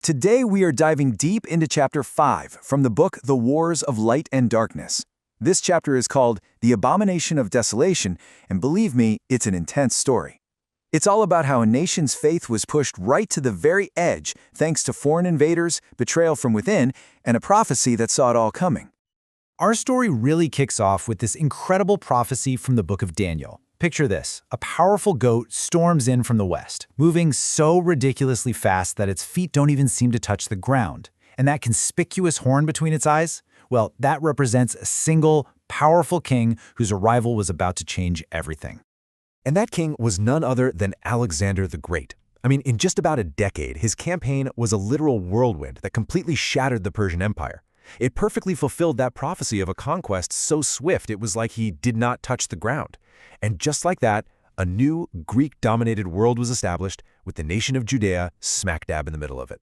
Today we are diving deep into Chapter 5 from the book The Wars of Light and Darkness. This chapter is called The Abomination of Desolation, and believe me, it's an intense story. It's all about how a nation's faith was pushed right to the very edge thanks to foreign invaders, betrayal from within, and a prophecy that saw it all coming. Our story really kicks off with this incredible prophecy from the book of Daniel. Picture this: a powerful goat storms in from the west, moving so ridiculously fast that its feet don't even seem to touch the ground. And that conspicuous horn between its eyes? Well, that represents a single, powerful king whose arrival was about to change everything. And that king was none other than Alexander the Great. In just about a decade, his campaign was a literal whirlwind that completely shattered the Persian Empire. It perfectly fulfilled that prophecy of a conquest so swift it was like he did not touch the ground. And just like that, a new Greek-dominated world was established with the nation of Judea smack dab in the middle of it.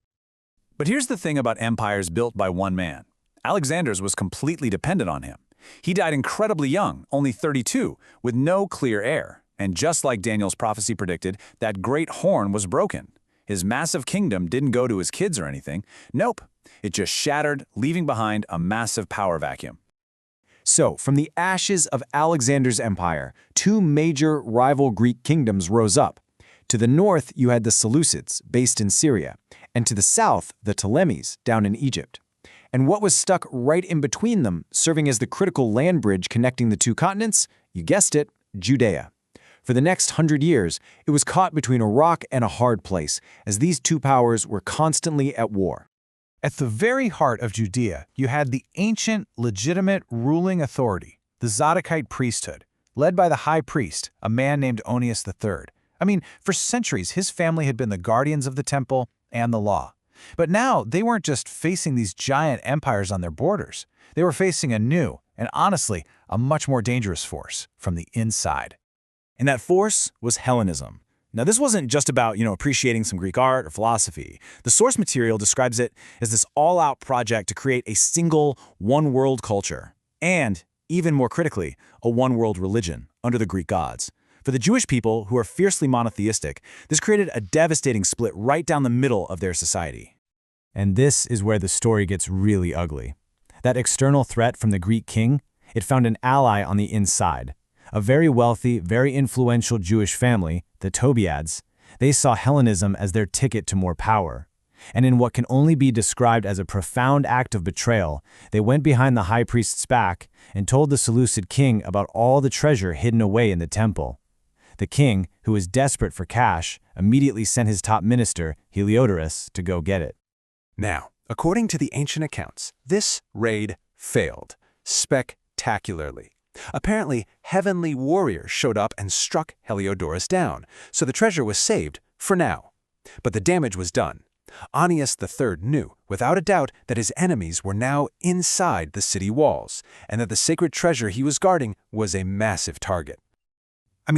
But here's the thing about empires built by one man. Alexander's was completely dependent on him. He died incredibly young, only 32, with no clear heir. And just like Daniel's prophecy predicted, that great horn was broken. His massive kingdom didn't go to his kids or anything. Nope. It just shattered, leaving behind a massive power vacuum. So, from the ashes of Alexander's empire, two major rival Greek kingdoms rose up. To the north, you had the Seleucids, based in Syria, and to the south, the Ptolemies, down in Egypt. And what was stuck right in between them, serving as the critical land bridge connecting the two continents? You guessed it, Judea. For the next 100 years, it was caught between a rock and a hard place, as these two powers were constantly at war. At the very heart of Judea, you had the ancient, legitimate ruling authority, the Zadokite priesthood, led by the High Priest, a man named Onias III. For centuries, his family had been the guardians of the temple and the law. But now, they weren't just facing these giant empires on their borders. They were facing a new, and honestly, a much more dangerous force from the inside. And that force was Hellenism. Now, this wasn't just about, appreciating some Greek art or philosophy. The source material describes it as this all-out project to create a single, one-world culture. And, even more critically, a one-world religion under the Greek gods. For the Jewish people, who are fiercely monotheistic, this created a devastating split right down the middle of their society. And this is where the story gets really ugly. That external threat from the Greek king, it found an ally on the inside. A very wealthy, very influential Jewish family, the Tobiads, they saw Hellenism as their ticket to more power. And in what can only be described as a profound act of betrayal, they went behind the high priest's back and told the Seleucid king about all the treasure hidden away in the temple. The king, who was desperate for cash, immediately sent his top minister, Heliodorus, to go get it. Now, according to the ancient accounts, this raid failed spectacularly. Apparently, heavenly warriors showed up and struck Heliodorus down, so the treasure was saved for now. But the damage was done. Onias III knew, without a doubt, that his enemies were now inside the city walls, and that the sacred treasure he was guarding was a massive target.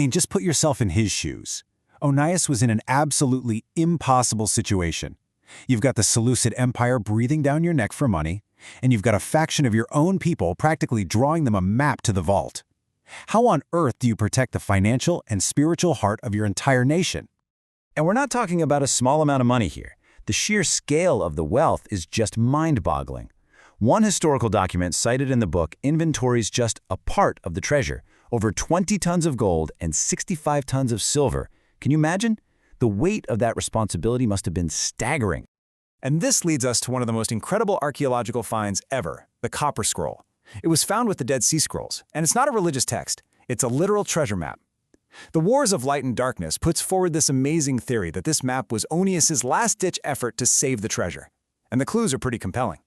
Just put yourself in his shoes. Onias was in an absolutely impossible situation. You've got the Seleucid Empire breathing down your neck for money, and you've got a faction of your own people practically drawing them a map to the vault. How on earth do you protect the financial and spiritual heart of your entire nation? And we're not talking about a small amount of money here. The sheer scale of the wealth is just mind-boggling. One historical document cited in the book inventories just a part of the treasure, over 20 tons of gold and 65 tons of silver. Can you imagine? The weight of that responsibility must have been staggering. And this leads us to one of the most incredible archaeological finds ever, the Copper Scroll. It was found with the Dead Sea Scrolls, and it's not a religious text. It's a literal treasure map. The Wars of Light and Darkness puts forward this amazing theory that this map was Onias's last-ditch effort to save the treasure. And the clues are pretty compelling.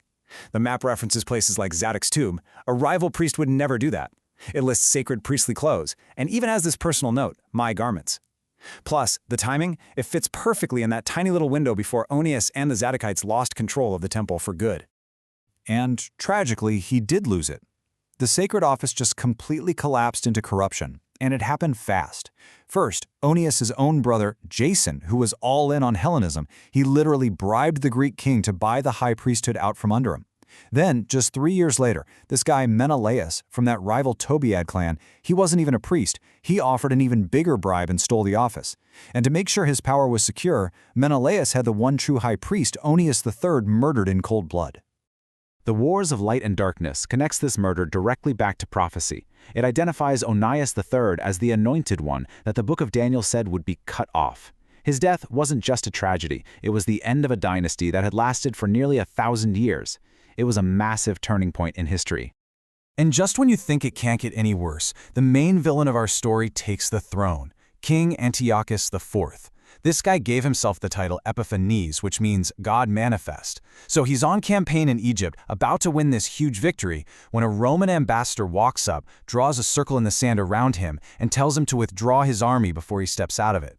The map references places like Zadok's tomb. A rival priest would never do that. It lists sacred priestly clothes, and even has this personal note, my garments. Plus, the timing, it fits perfectly in that tiny little window before Onias and the Zadokites lost control of the temple for good. And, tragically, he did lose it. The sacred office just completely collapsed into corruption, and it happened fast. First, Onias's own brother, Jason, who was all in on Hellenism, he literally bribed the Greek king to buy the high priesthood out from under him. Then, just 3 years later, this guy Menelaus from that rival Tobiad clan, he wasn't even a priest. He offered an even bigger bribe and stole the office. And to make sure his power was secure, Menelaus had the one true high priest Onias III murdered in cold blood. The Wars of Light and Darkness connects this murder directly back to prophecy. It identifies Onias III as the anointed one that the book of Daniel said would be cut off. His death wasn't just a tragedy, it was the end of a dynasty that had lasted for nearly 1,000 years. It was a massive turning point in history. And just when you think it can't get any worse, the main villain of our story takes the throne, King Antiochus IV. This guy gave himself the title Epiphanes, which means God manifest. So he's on campaign in Egypt, about to win this huge victory, when a Roman ambassador walks up, draws a circle in the sand around him, and tells him to withdraw his army before he steps out of it.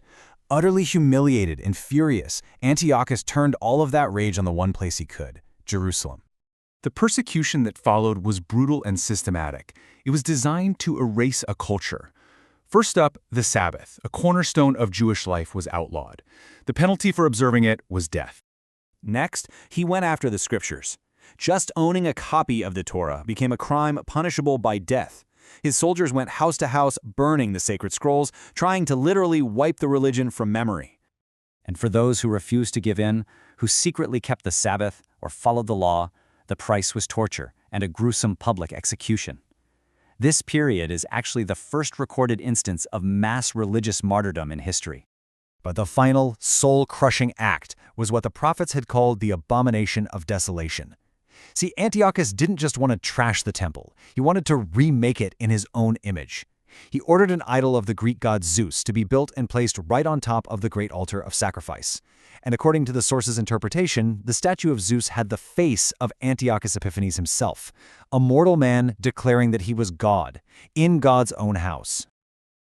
Utterly humiliated and furious, Antiochus turned all of that rage on the one place he could, Jerusalem. The persecution that followed was brutal and systematic. It was designed to erase a culture. First up, the Sabbath, a cornerstone of Jewish life, was outlawed. The penalty for observing it was death. Next, he went after the scriptures. Just owning a copy of the Torah became a crime punishable by death. His soldiers went house to house burning the sacred scrolls, trying to literally wipe the religion from memory. And for those who refused to give in, who secretly kept the Sabbath or followed the law, the price was torture and a gruesome public execution. This period is actually the first recorded instance of mass religious martyrdom in history. But the final, soul-crushing act was what the prophets had called the Abomination of Desolation. See, Antiochus didn't just want to trash the temple. He wanted to remake it in his own image. He ordered an idol of the Greek god Zeus to be built and placed right on top of the great altar of sacrifice. And according to the source's interpretation, the statue of Zeus had the face of Antiochus Epiphanes himself, a mortal man declaring that he was God, in God's own house.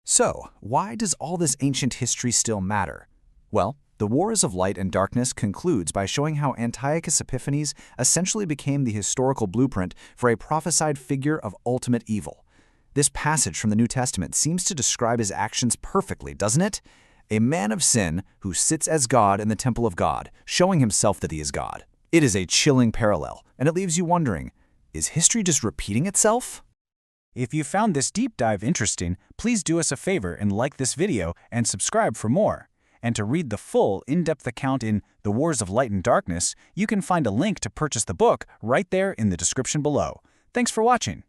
So, why does all this ancient history still matter? Well, the Wars of Light and Darkness concludes by showing how Antiochus Epiphanes essentially became the historical blueprint for a prophesied figure of ultimate evil. This passage from the New Testament seems to describe his actions perfectly, doesn't it? A man of sin who sits as God in the temple of God, showing himself that he is God. It is a chilling parallel, and it leaves you wondering, is history just repeating itself? If you found this deep dive interesting, please do us a favor and like this video and subscribe for more. And to read the full, in-depth account in The Wars of Light and Darkness, you can find a link to purchase the book right there in the description below. Thanks for watching.